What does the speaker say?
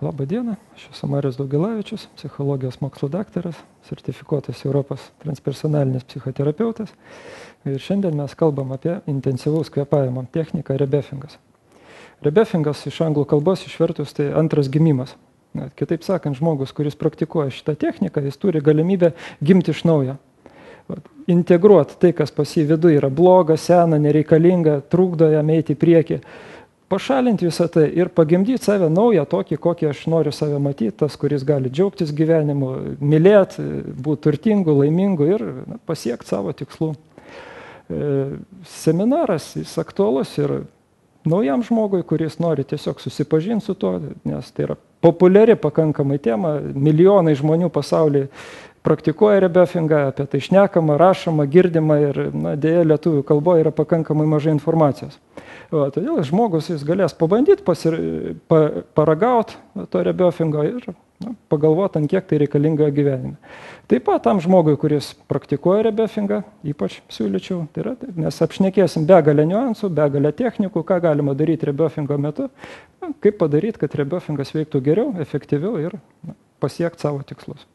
Labą dieną, aš esu Marius Daugilavičius, psichologijos mokslų daktaras, sertifikuotas Europos transpersonalinis psichoterapeutas. Ir šiandien mes kalbam apie intensyvaus kvėpavimo techniką rebeffingas. Rebeffingas iš anglų kalbos išvertus tai antras gimimas. Kitaip sakant, žmogus, kuris praktikuoja šitą techniką, jis turi galimybę gimti iš naujo. Integruoti tai, kas pas jį viduje yra bloga, sena, nereikalinga, trukdo jam eiti į priekį. Pašalinti visą tai ir pagimdyti save naują tokį, kokį aš noriu save matyti, tas, kuris gali džiaugtis gyvenimu, mylėti, būti turtingu, laimingu ir pasiekti savo tikslų. Seminaras, jis aktualus ir naujam žmogui, kuris nori tiesiog susipažinti su tuo, nes tai yra populiari pakankamai tema, milijonai žmonių pasaulyje praktikuoja rebeffingą, apie tai šnekama, rašoma, girdima ir dėja lietuvių kalboje yra pakankamai mažai informacijos. Todėl žmogus jis galės pabandyti paragauti to rebeffingo ir pagalvoti, ant kiek tai reikalinga gyvenime. Taip pat tam žmogui, kuris praktikuoja rebeffingą, ypač siūlyčiau, tai yra, nes apšnekėsim begalę niuansų, begalę technikų, ką galima daryti rebeffingo metu, kaip padaryti, kad rebeffingas veiktų geriau, efektyviau ir pasiekti savo tikslus.